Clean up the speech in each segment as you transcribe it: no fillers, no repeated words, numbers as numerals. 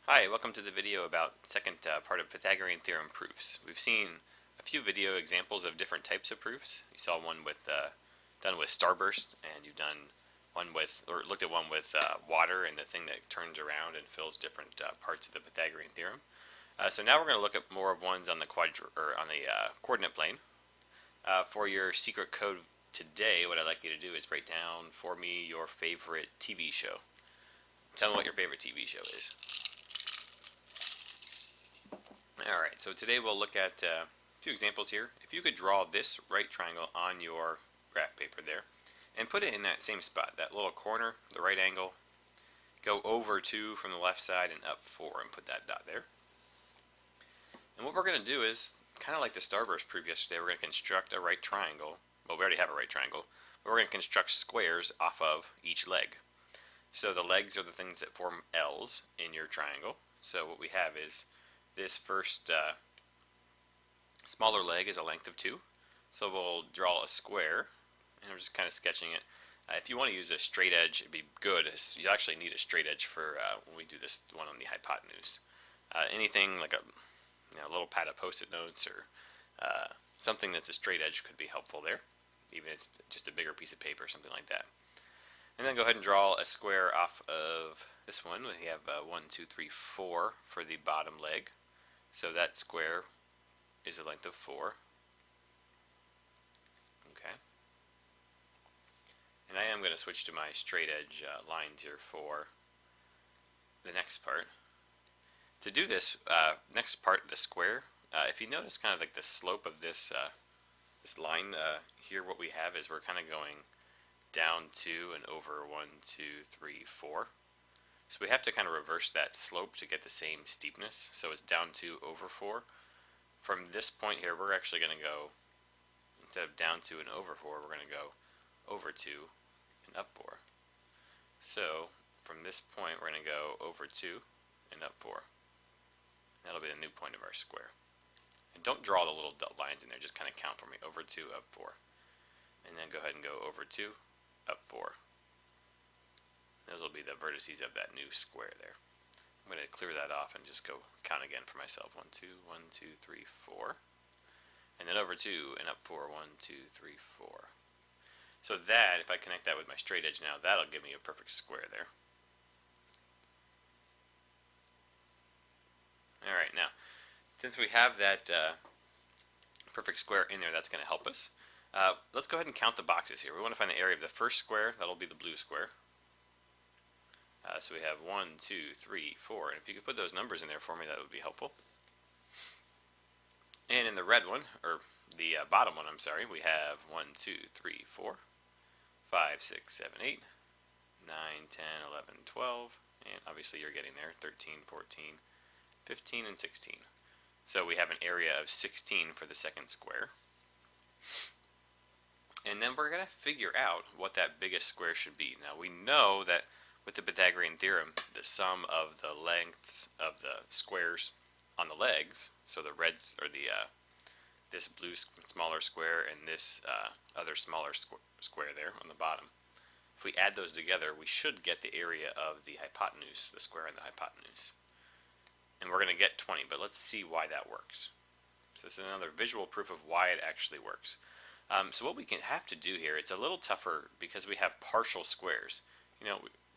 Hi, welcome to the video about second part of Pythagorean Theorem proofs. We've seen a few video examples of different types of proofs. You saw one with done with starburst, and you've done one with, or looked at one with water and the thing that turns around and fills different parts of the Pythagorean theorem. So now we're going to look at more of ones on the coordinate plane. For your secret code today, what I'd like you to do is write down for me your favorite TV show. Tell me what your favorite TV show is. Alright, so today we'll look at a few examples here. If you could draw this right triangle on your graph paper there, and put it in that same spot, that little corner, the right angle, go over 2 from the left side and up 4 and put that dot there. And what we're going to do is, kind of like the starburst proof yesterday, we're going to construct a right triangle. Well, we already have a right triangle, but we're going to construct squares off of each leg. So the legs are the things that form L's in your triangle. So what we have is this first smaller leg is a length of 2. So we'll draw a square, and I'm just kind of sketching it. If you want to use a straight edge, it'd be good. You actually need a straight edge for when we do this one on the hypotenuse. Anything like a little pad of post-it notes or something that's a straight edge could be helpful there. Even if it's just a bigger piece of paper, something like that. And then go ahead and draw a square off of this one. We have 1, 2, 3, 4 for the bottom leg. So that square is a length of 4. Okay. And I am going to switch to my straight edge lines here for the next part. To do this next part, the square, if you notice kind of like the slope of this this line here, what we have is we're kind of going down 2 and over 1, 2, 3, 4. So we have to kind of reverse that slope to get the same steepness. So it's down 2 over 4. From this point here, we're actually going to go, instead of down 2 and over 4, we're going to go over 2 and up 4. So from this point, we're going to go over 2 and up 4. That'll be the new point of our square. And don't draw the little dot lines in there, just kind of count for me. Over 2, up 4. And then go ahead and go over 2, up 4. Those will be the vertices of that new square there. I'm going to clear that off and just go count again for myself. 1, 2, 1, 2, 3, 4. And then over 2 and up 4. 1, 2, 3, 4. So that, if I connect that with my straight edge now, that'll give me a perfect square there. Alright, now, since we have that perfect square in there, that's going to help us. Let's go ahead and count the boxes here. We want to find the area of the first square. That'll be the blue square. So we have 1, 2, 3, 4. And if you could put those numbers in there for me, that would be helpful. And in the red one, or the bottom one, I'm sorry, we have 1, 2, 3, 4, 5, 6, 7, 8, 9, 10, 11, 12. And obviously you're getting there, 13, 14, 15, and 16. So we have an area of 16 for the second square. And then we're going to figure out what that biggest square should be. Now we know that with the Pythagorean theorem, the sum of the lengths of the squares on the legs, so the reds, or the this blue smaller square and this other smaller square there on the bottom, if we add those together, we should get the area of the hypotenuse, the square on the hypotenuse. And we're going to get 20, but let's see why that works. So this is another visual proof of why it actually works. So what we can have to do here, it's a little tougher because we have partial squares.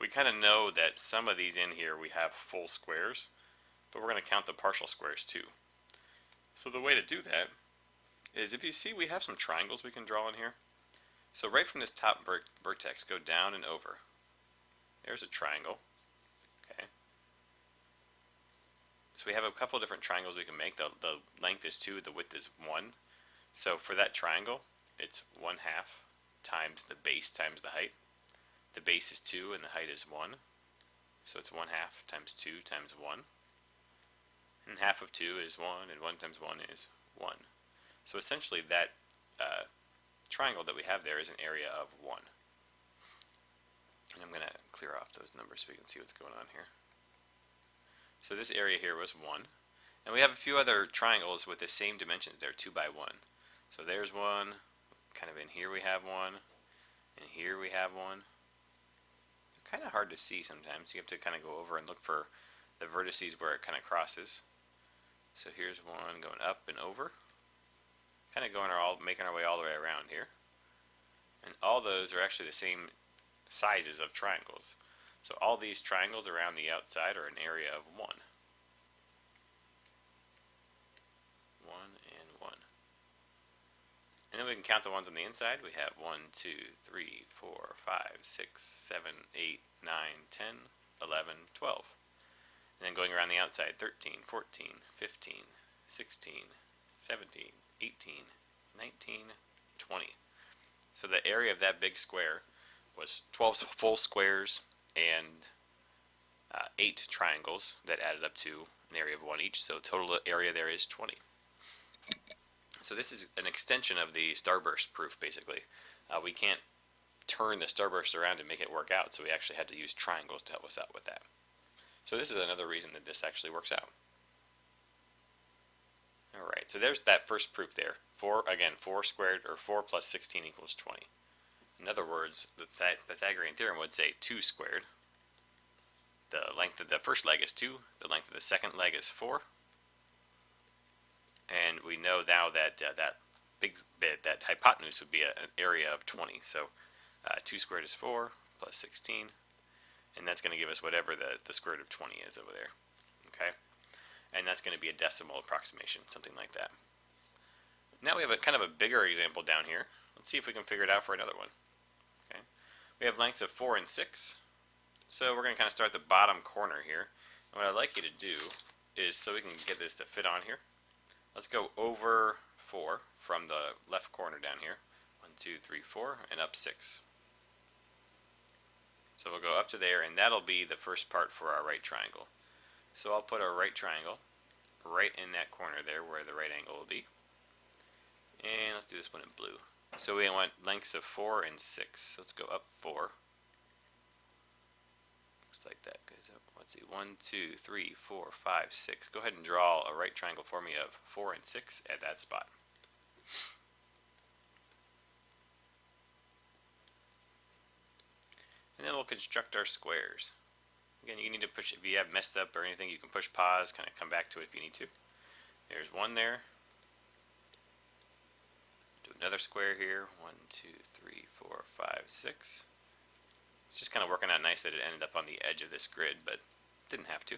We kind of know that some of these in here we have full squares, but we're going to count the partial squares too. So the way to do that is, if you see, we have some triangles we can draw in here. So right from this top vertex, go down and over. There's a triangle. Okay. So we have a couple of different triangles we can make. The length is 2, the width is 1. So for that triangle, it's 1/2 times the base times the height. The base is 2 and the height is 1. So it's 1/2 times 2 times 1. And half of 2 is 1, and 1 times 1 is 1. So essentially that triangle that we have there is an area of 1. And I'm going to clear off those numbers so we can see what's going on here. So this area here was 1. And we have a few other triangles with the same dimensions there, 2 by 1. So there's 1. Kind of in here we have 1. And here we have 1. Kind of hard to see sometimes. You have to kind of go over and look for the vertices where it kind of crosses. So here's one going up and over, kind of making our way all the way around here. And all those are actually the same sizes of triangles. So all these triangles around the outside are an area of 1. 1 and 1. And then we can count the ones on the inside. We have 1, 2, 3, 4, 5, 6, 7, 8, 9, 10, 11, 12. And then going around the outside, 13, 14, 15, 16, 17, 18, 19, 20. So the area of that big square was 12 full squares and 8 triangles that added up to an area of 1 each. So total area there is 20. So this is an extension of the starburst proof, basically. We can't turn the starburst around and make it work out, so we actually had to use triangles to help us out with that. So this is another reason that this actually works out. Alright, so there's that first proof there. 4 squared, or 4 plus 16 equals 20. In other words, the Pythagorean theorem would say 2 squared. The length of the first leg is 2, the length of the second leg is 4. And we know now that that big bit, that hypotenuse, would be an area of 20. So 2 squared is 4 plus 16. And that's going to give us whatever the square root of 20 is over there. Okay? And that's going to be a decimal approximation, something like that. Now we have a kind of a bigger example down here. Let's see if we can figure it out for another one. Okay? We have lengths of 4 and 6. So we're going to kind of start at the bottom corner here. And what I'd like you to do is, so we can get this to fit on here, let's go over 4 from the left corner down here. 1, 2, 3, 4, and up 6. So we'll go up to there, and that'll be the first part for our right triangle. So I'll put our right triangle right in that corner there where the right angle will be. And let's do this one in blue. So we want lengths of 4 and 6. Let's go up 4. Looks like that goes up. Let's see, 1, 2, 3, 4, 5, 6. Go ahead and draw a right triangle for me of 4 and 6 at that spot. And then we'll construct our squares. Again, you need to push, if you have messed up or anything, you can push pause, kind of come back to it if you need to. There's one there. Do another square here. 1, 2, 3, 4, 5, 6. It's just kind of working out nice that it ended up on the edge of this grid, but didn't have to.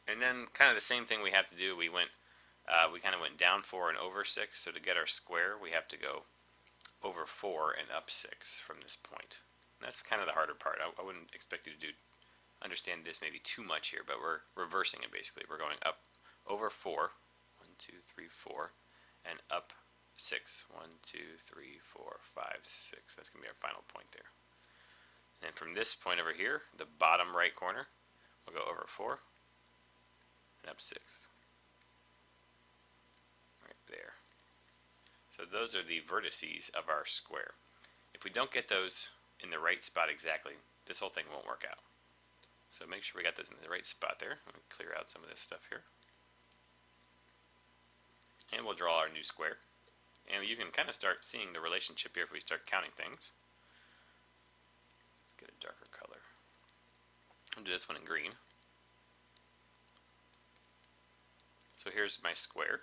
And then kind of the same thing we have to do. We kind of went down 4 and over 6. So to get our square, we have to go over 4 and up 6 from this point. And that's kind of the harder part. I wouldn't expect you to understand this maybe too much here, but we're reversing it basically. We're going up over 4, 1, 2, 3, 4, and up 6, 1, 2, 3, 4, 5, 6. That's going to be our final point there. And then from this point over here, the bottom right corner, we'll go over 4 and up 6. Right there. So those are the vertices of our square. If we don't get those in the right spot exactly, this whole thing won't work out. So make sure we got those in the right spot there. Let me clear out some of this stuff here. And we'll draw our new square. And you can kind of start seeing the relationship here if we start counting things. Let's get a darker color. I'll do this one in green. So here's my square.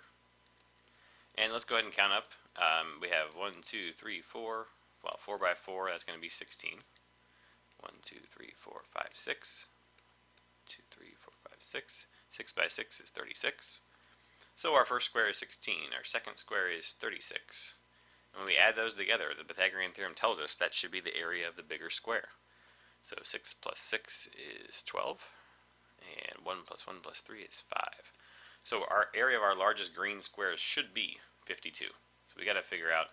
And let's go ahead and count up. We have 1, 2, 3, 4. Well, 4 by 4, that's going to be 16. 1, 2, 3, 4, 5, 6. 2, 3, 4, 5, 6. 6 by 6 is 36. So our first square is 16. Our second square is 36. And when we add those together, the Pythagorean theorem tells us that should be the area of the bigger square. So 6 plus 6 is 12. And 1 plus 1 plus 3 is 5. So our area of our largest green squares should be 52. So we got to figure out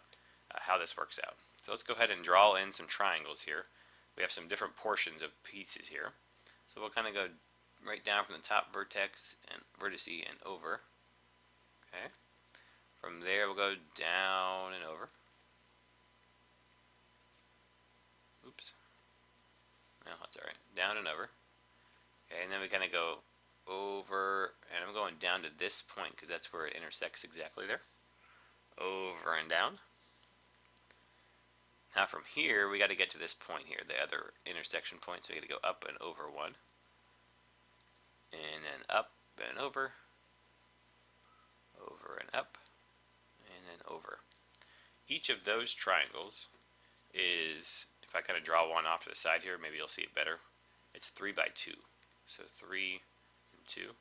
how this works out. So let's go ahead and draw in some triangles here. We have some different portions of pieces here. So we'll kind of go right down from the top vertex and vertice and over. Okay. From there we'll go down and over. Oops. No, that's alright. Down and over. Okay, and then we kind of go over, and I'm going down to this point because that's where it intersects exactly there. Over and down. Now from here, we got to get to this point here, the other intersection point, so we got to go up and over one. And then up and over and up, and then over. Each of those triangles is, if I kind of draw one off to the side here, maybe you'll see it better. It's 3 by 2. So 3 and 2.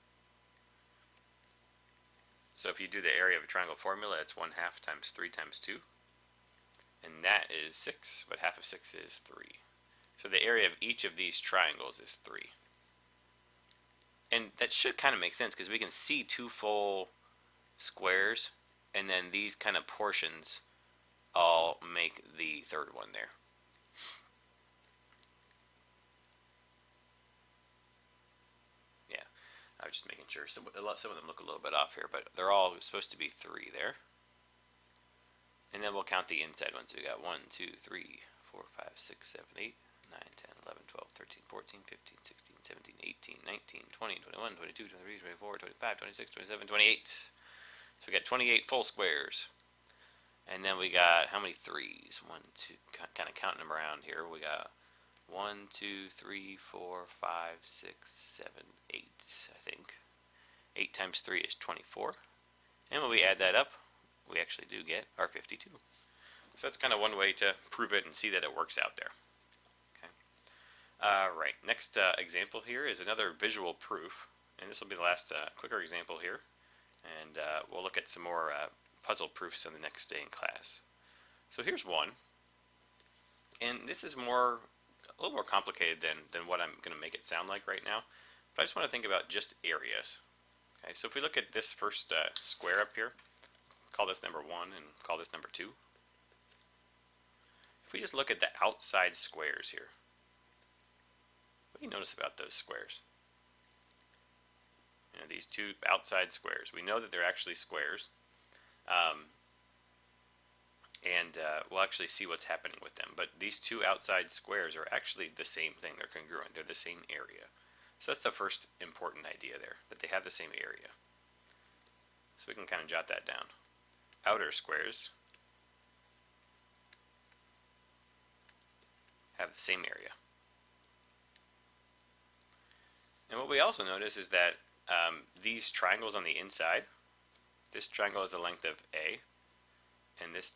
So if you do the area of a triangle formula, it's 1/2 times 3 times 2. And that is 6, but half of 6 is 3. So the area of each of these triangles is 3. And that should kind of make sense because we can see 2 full squares, and then these kind of portions all make the third one there. Yeah, I was just making sure. Some of them look a little bit off here, but they're all supposed to be 3 there. And then we'll count the inside ones. We got 1, 2, 3, 4, 5, 6, 7, 8, 9, 10, 11, 12, 13, 14, 15, 16, 17, 18, 19, 20, 21, 22, 23, 24, 25, 26, 27, 28. So we got 28 full squares. And then we got how many 3s? 1, 2, kind of counting them around here. We got 1, 2, 3, 4, 5, 6, 7, 8, I think. 8 times 3 is 24. And when we add that up, we actually do get our 52. So that's kind of one way to prove it and see that it works out there. Okay. Right, next example here is another visual proof. And this will be the last quicker example here. And we'll look at some more puzzle proofs on the next day in class. So here's one. And this is a little more complicated than what I'm going to make it sound like right now. But I just want to think about just areas. Okay, so if we look at this first square up here, call this number 1 and call this number 2. If we just look at the outside squares here, what do you notice about those squares? You know, these two outside squares. We know that they're actually squares. We'll actually see what's happening with them. But these two outside squares are actually the same thing. They're congruent. They're the same area. So that's the first important idea there, that they have the same area. So we can kind of jot that down. Outer squares have the same area. And what we also notice is that these triangles on the inside, this triangle has the length of A, and this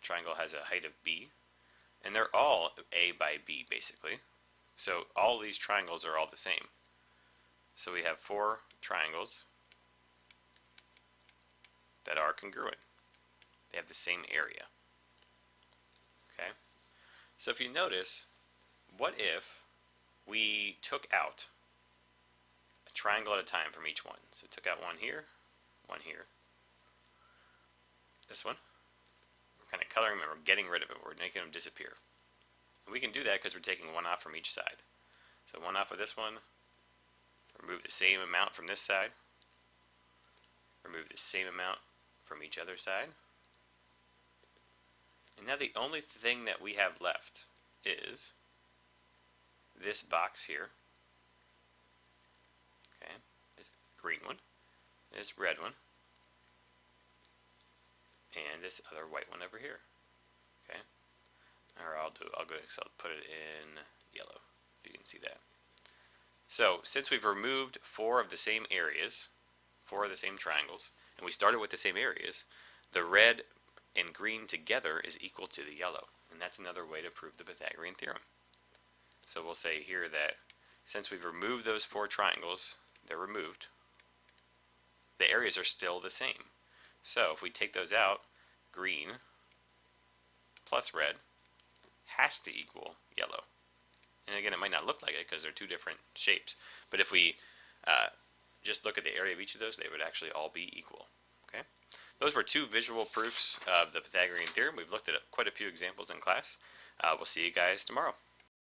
triangle has a height of B, and they're all A by B basically. So all these triangles are all the same. So we have 4 triangles that are congruent. They have the same area. Okay? So if you notice, what if we took out a triangle at a time from each one? So took out one here, this one. We're kind of coloring them and we're getting rid of it. We're making them disappear. And we can do that because we're taking one off from each side. So one off of this one, remove the same amount from this side, remove the same amount from each other side. And now the only thing that we have left is this box here. Okay, this green one, this red one, and this other white one over here. Okay, or I'll put it in yellow if you can see that. So since we've removed 4 of the same areas, 4 of the same triangles, and we started with the same areas, the red and green together is equal to the yellow. And that's another way to prove the Pythagorean theorem. So we'll say here that since we've removed those 4 triangles, they're removed. The areas are still the same. So if we take those out, green plus red has to equal yellow. And again, it might not look like it because they're 2 different shapes. But if we just look at the area of each of those, they would actually all be equal. Okay? Those were 2 visual proofs of the Pythagorean theorem. We've looked at quite a few examples in class. We'll see you guys tomorrow.